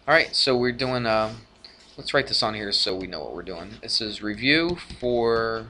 Alright, so we're doing, let's write this on here so we know what we're doing. This is review for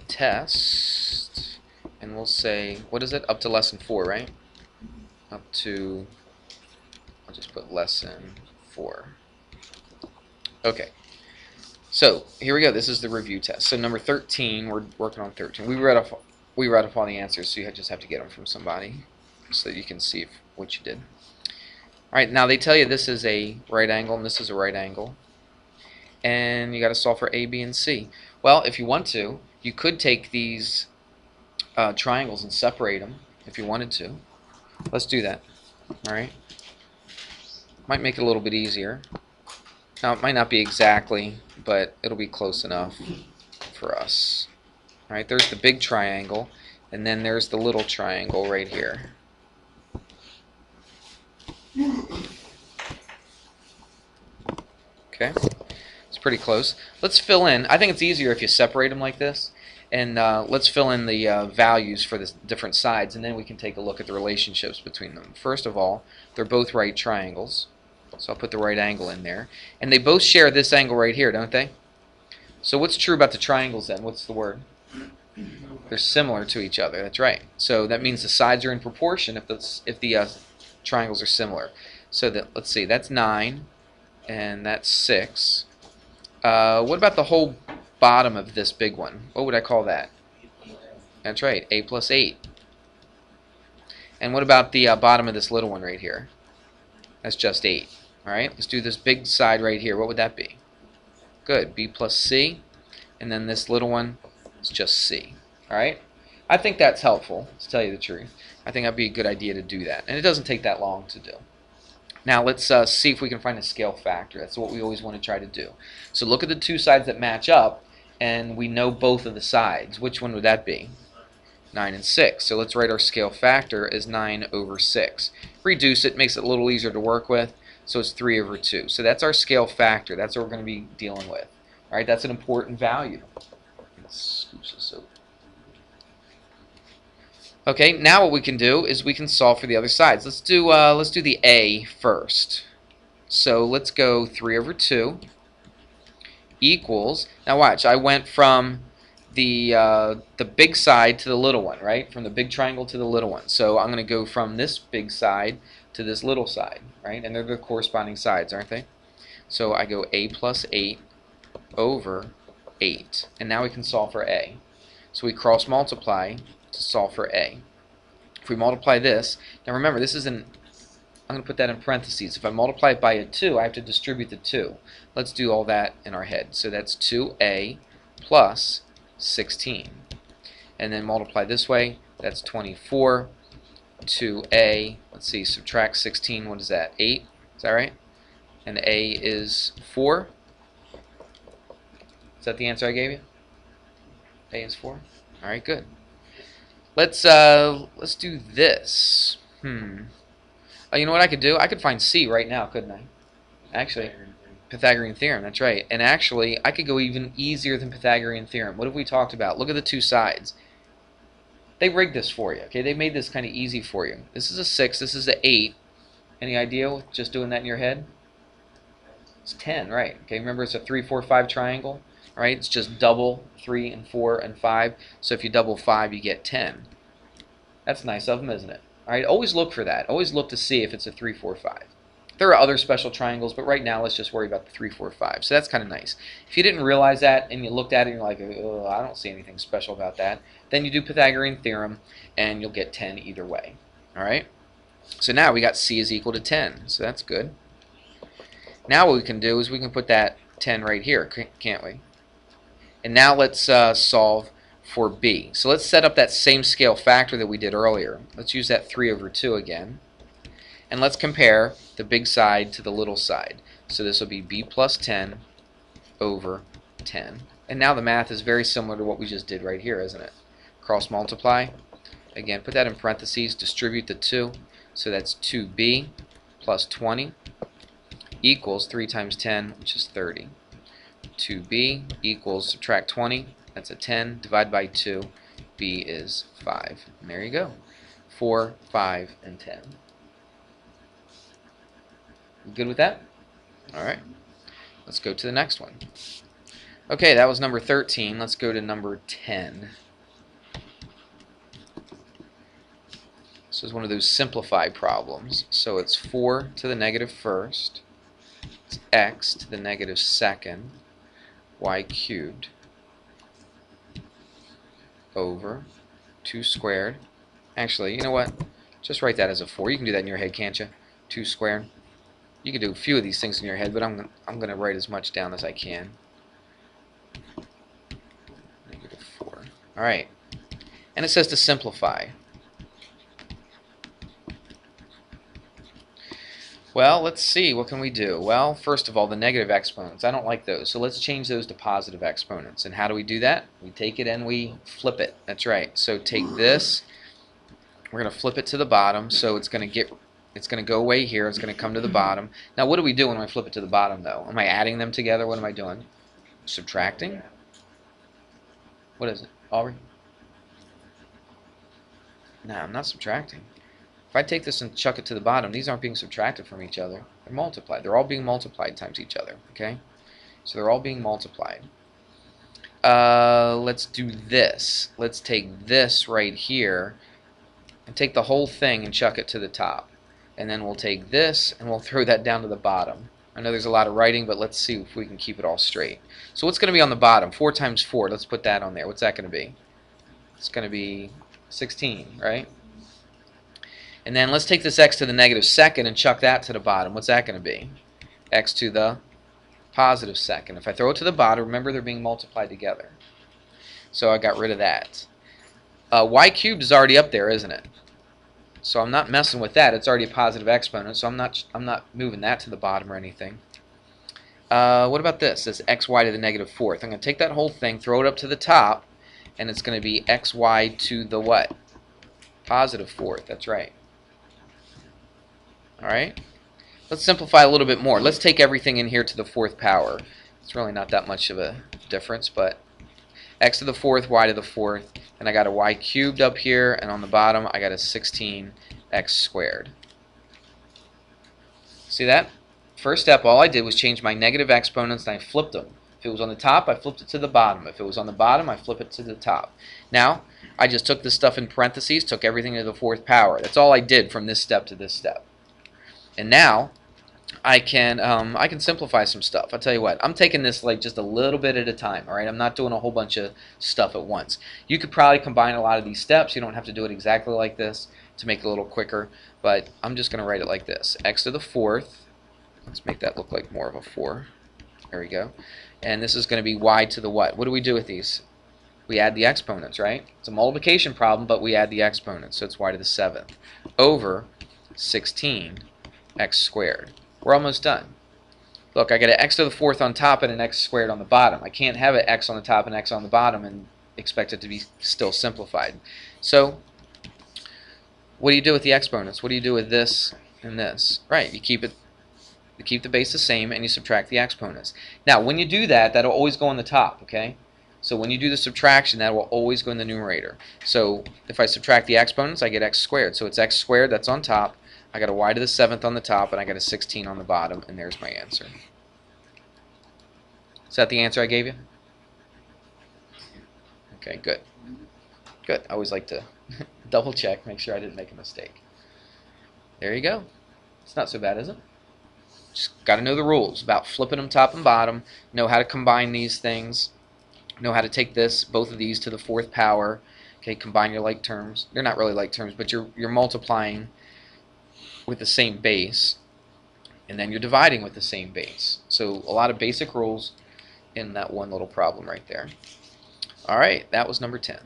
test, and we'll say, what is it? Up to lesson 4, right? Up to, I'll just put lesson 4. Okay, so here we go. This is the review test. So number 13, we're working on 13. We read off all the answers, so you just have to get them from somebody so that you can see what you did. Alright, now they tell you this is a right angle and this is a right angle. And you got to solve for A, B, and C. Well, if you want to, you could take these triangles and separate them if you wanted to. Let's do that. Alright. Might make it a little bit easier. Now, it might not be exactly, but it'll be close enough for us. Alright, there's the big triangle, and then there's the little triangle right here. Okay, it's pretty close. Let's fill in. I think it's easier if you separate them like this. And let's fill in the values for the different sides, and then we can take a look at the relationships between them. First of all, they're both right triangles. So I'll put the right angle in there. And they both share this angle right here, don't they? So what's true about the triangles then? What's the word? They're similar to each other. That's right. So that means the sides are in proportion if the triangles are similar. So that, let's see, that's 9, and that's 6. What about the whole bottom of this big one? What would I call that? That's right, A plus 8. And what about the bottom of this little one right here? That's just 8. Alright, let's do this big side right here. What would that be? Good, B plus C. And then this little one is just C. Alright? I think that's helpful, to tell you the truth. I think that'd be a good idea to do that. And it doesn't take that long to do. Now let's see if we can find a scale factor. That's what we always want to try to do. So look at the two sides that match up, and we know both of the sides. Which one would that be? 9 and 6. So let's write our scale factor as 9 over 6. Reduce it, makes it a little easier to work with, so it's 3 over 2. So that's our scale factor. That's what we're going to be dealing with. All right, that's an important value. Let's scooch this over. Okay, now what we can do is we can solve for the other sides. Let's do the A first. So let's go 3 over 2 equals. Now watch, I went from the big side to the little one, right? From the big triangle to the little one. So I'm going to go from this big side to this little side, right? And they're the corresponding sides, aren't they? So I go A plus 8 over 8. And now we can solve for A. So we cross multiply to solve for A. If we multiply this, now remember this is I'm going to put that in parentheses. If I multiply it by a 2, I have to distribute the 2. Let's do all that in our head. So that's 2A plus 16. And then multiply this way, that's 24. 2A, let's see, subtract 16, what is that? 8, is that right? And A is 4. Is that the answer I gave you? A is 4? Alright, good. Let's do this. You know what I could do? I could find C right now, couldn't I? Actually, Pythagorean theorem, that's right. And actually, I could go even easier than Pythagorean theorem. What have we talked about? Look at the two sides. They rigged this for you, okay? They made this kind of easy for you. This is a 6, this is a 8. Any idea with just doing that in your head? It's 10, right? Okay, remember it's a 3, 4, 5 triangle, right? It's just double 3 and 4 and 5. So if you double 5, you get 10. That's nice of them, isn't it? All right, always look for that. Always look to see if it's a 3, 4, 5. There are other special triangles, but right now let's just worry about the 3, 4, 5. So that's kind of nice. If you didn't realize that and you looked at it and you're like, oh, I don't see anything special about that, then you do Pythagorean theorem and you'll get 10 either way. All right? So now we got C is equal to 10. So that's good. Now what we can do is we can put that 10 right here, can't we? And now let's solve for B. So let's set up that same scale factor that we did earlier. Let's use that 3 over 2 again. And let's compare the big side to the little side. So this will be B plus 10 over 10. And now the math is very similar to what we just did right here, isn't it? Cross multiply. Again, put that in parentheses, distribute the 2. So that's 2B plus 20 equals 3 times 10, which is 30. 2B equals, subtract 20, that's a 10, divide by 2, B is 5. And there you go. 4, 5, and 10. You good with that? All right. Let's go to the next one. Okay, that was number 13. Let's go to number 10. This is one of those simplified problems. So it's 4 to the negative first. It's x to the negative second, y cubed, over 2 squared. Actually, you know what? Just write that as a 4. You can do that in your head, can't you? 2 squared. You can do a few of these things in your head, but I'm going to write as much down as I can. Negative 4. All right. And it says to simplify. Well, let's see. What can we do? Well, first of all, the negative exponents. I don't like those. So let's change those to positive exponents. And how do we do that? We take it and we flip it. That's right. So take this. We're going to flip it to the bottom. So it's going to go away here. It's going to come to the bottom. Now, what do we do when I flip it to the bottom, though? Am I adding them together? What am I doing? Subtracting? What is it? Aubrey? No, I'm not subtracting. If I take this and chuck it to the bottom, these aren't being subtracted from each other. They're multiplied. They're all being multiplied times each other. Okay? So they're all being multiplied. Let's do this. Let's take this right here and take the whole thing and chuck it to the top. And then we'll take this and we'll throw that down to the bottom. I know there's a lot of writing, but let's see if we can keep it all straight. So what's going to be on the bottom? 4 times 4. Let's put that on there. What's that going to be? It's going to be 16, right? And then let's take this x to the negative second and chuck that to the bottom. What's that going to be? X to the positive second. If I throw it to the bottom, remember they're being multiplied together. So I got rid of that. Y cubed is already up there, isn't it? So I'm not messing with that. It's already a positive exponent, so I'm not moving that to the bottom or anything. What about this? This xy to the negative fourth. I'm going to take that whole thing, throw it up to the top, and it's going to be xy to the what? Positive fourth. That's right. Alright, let's simplify a little bit more. Let's take everything in here to the fourth power. It's really not that much of a difference, but x to the fourth, y to the fourth, and I got a y cubed up here, and on the bottom I got a 16x squared. See that? First step, all I did was change my negative exponents and I flipped them. If it was on the top, I flipped it to the bottom. If it was on the bottom, I flip it to the top. Now, I just took this stuff in parentheses, took everything to the fourth power. That's all I did from this step to this step. And now I can simplify some stuff. I'll tell you what, I'm taking this like just a little bit at a time. All right, I'm not doing a whole bunch of stuff at once. You could probably combine a lot of these steps. You don't have to do it exactly like this to make it a little quicker, but I'm just going to write it like this: x to the fourth. Let's make that look like more of a 4. There we go. And this is going to be y to the what? What do we do with these? We add the exponents, right? It's a multiplication problem, but we add the exponents, so it's y to the 7th over 16 x squared. We're almost done. Look, I got an x to the fourth on top and an x squared on the bottom. I can't have an x on the top and x on the bottom and expect it to be still simplified. So, what do you do with the exponents? What do you do with this and this? Right, you keep the base the same and you subtract the exponents. Now, when you do that, that'll always go on the top, okay? So when you do the subtraction, that will always go in the numerator. So if I subtract the exponents, I get x squared. So it's x squared, that's on top. I got a y to the 7th on the top, and I got a 16 on the bottom, and there's my answer. Is that the answer I gave you? Okay, good. Good. I always like to double check, make sure I didn't make a mistake. There you go. It's not so bad, is it? Just got to know the rules about flipping them top and bottom, know how to combine these things, know how to take this, both of these to the fourth power. Okay, combine your like terms. They're not really like terms, but you're multiplying with the same base, and then you're dividing with the same base. So a lot of basic rules in that one little problem right there. Alright, that was number 10.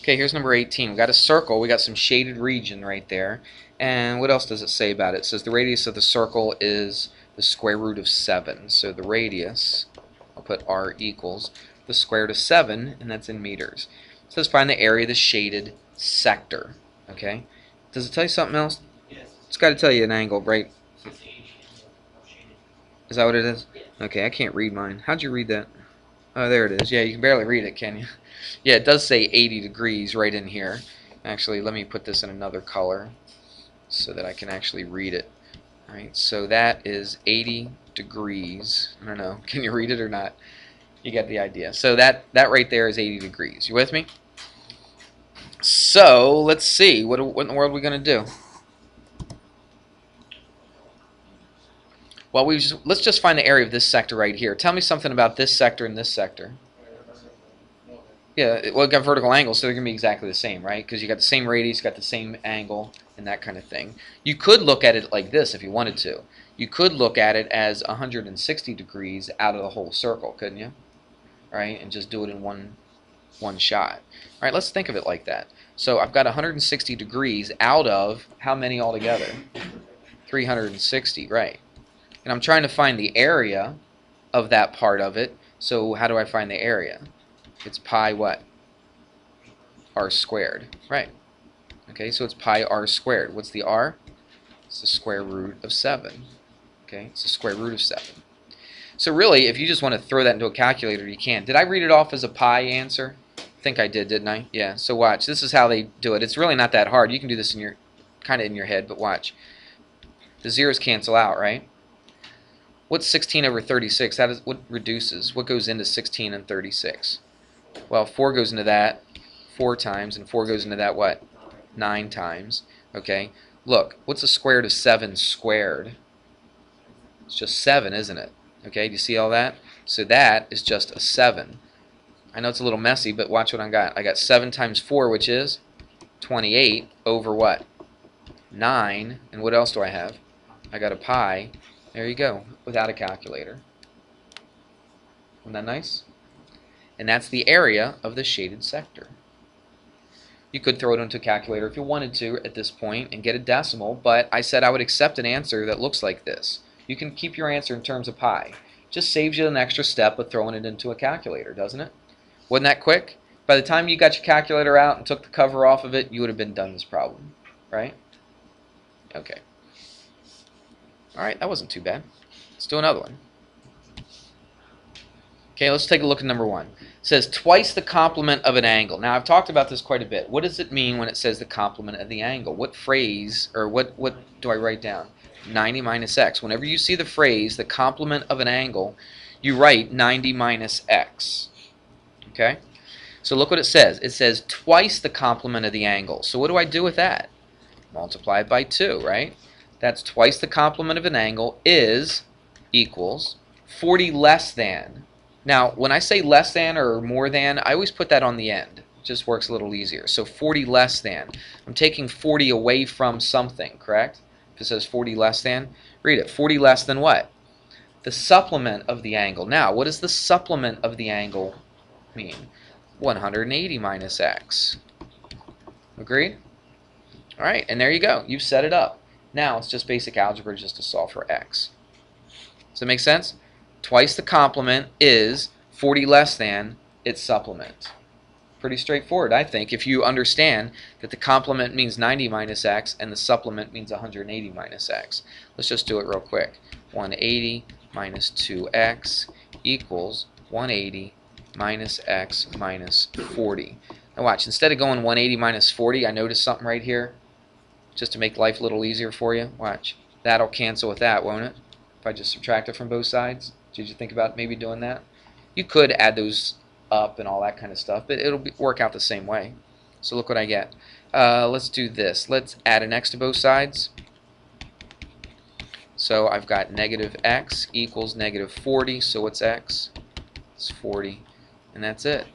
Okay, here's number 18. We got a circle, we got some shaded region right there. And what else does it say about it? It says the radius of the circle is the square root of 7. So the radius, I'll put r equals the square root of 7, and that's in meters. It says find the area of the shaded sector. Okay? Does it tell you something else? Yes. It's got to tell you an angle, right? Is that what it is? Okay, I can't read mine. How'd you read that? Oh, there it is. Yeah, you can barely read it, can you? Yeah, it does say 80 degrees right in here. Actually, let me put this in another color so that I can actually read it. Alright, so that is 80 degrees. I don't know, can you read it or not? You get the idea. So that right there is 80 degrees. You with me? So let's see. What in the world are we going to do? Well, let's just find the area of this sector right here. Tell me something about this sector and this sector. Yeah, well, it got vertical angles, so they're going to be exactly the same, right? Because you got the same radius, got the same angle, and that kind of thing. You could look at it like this if you wanted to. You could look at it as 160 degrees out of the whole circle, couldn't you? Right, and just do it in one shot. All right, let's think of it like that. So I've got 160 degrees out of how many altogether? 360, right. And I'm trying to find the area of that part of it. So how do I find the area? It's pi what? R squared. Right. Okay, so it's pi r squared. What's the r? It's the square root of 7. Okay, it's the square root of 7. So really, if you just want to throw that into a calculator, you can. Did I read it off as a pi answer? I think I did, didn't I? Yeah, so watch. This is how they do it. It's really not that hard. You can do this in your kind of in your head, but watch. The zeros cancel out, right? What's 16 over 36? That is what reduces. What goes into 16 and 36? Well, 4 goes into that 4 times, and 4 goes into that what? 9 times. Okay. Look, what's the square root of 7 squared? It's just 7, isn't it? Okay, do you see all that? So that is just a 7. I know it's a little messy, but watch what I got. I got 7 times 4, which is 28 over what? 9. And what else do I have? I got a pi. There you go, without a calculator. Isn't that nice? And that's the area of the shaded sector. You could throw it into a calculator if you wanted to at this point and get a decimal, but I said I would accept an answer that looks like this. You can keep your answer in terms of pi. Just saves you an extra step of throwing it into a calculator, doesn't it? Wasn't that quick? By the time you got your calculator out and took the cover off of it, you would have been done this problem, right? Okay. Alright, that wasn't too bad. Let's do another one. Okay, let's take a look at number 1. It says twice the complement of an angle. Now, I've talked about this quite a bit. What does it mean when it says the complement of the angle? What phrase, or what do I write down? 90 minus x. Whenever you see the phrase, the complement of an angle, you write 90 minus x. Okay? So look what it says. It says twice the complement of the angle. So what do I do with that? Multiply it by 2, right? That's twice the complement of an angle is equals 40 less than. Now, when I say less than or more than, I always put that on the end. It just works a little easier. So 40 less than. I'm taking 40 away from something, correct? If it says 40 less than, read it. 40 less than what? The supplement of the angle. Now, what does the supplement of the angle mean? 180 minus x. Agreed? All right, and there you go. You've set it up. Now, it's just basic algebra just to solve for x. Does that make sense? Twice the complement is 40 less than its supplement. Pretty straightforward, I think, if you understand that the complement means 90 minus x and the supplement means 180 minus x. Let's just do it real quick. 180 minus 2x equals 180 minus x minus 40. Now watch, instead of going 180 minus 40, I noticed something right here, just to make life a little easier for you. Watch. That'll cancel with that, won't it? If I just subtract it from both sides. Did you think about maybe doing that? You could add those up and all that kind of stuff, but it'll work out the same way. So look what I get. Let's do this. Let's add an x to both sides. So I've got negative x equals negative 40. So what's x? It's 40. And that's it.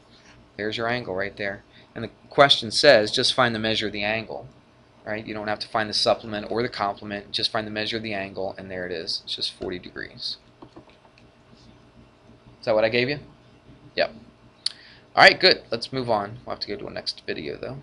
There's your angle right there. And the question says just find the measure of the angle. Right? You don't have to find the supplement or the complement. Just find the measure of the angle, and there it is. It's just 40 degrees. Is that what I gave you? Yep. Alright, good. Let's move on. We'll have to go to a next video, though.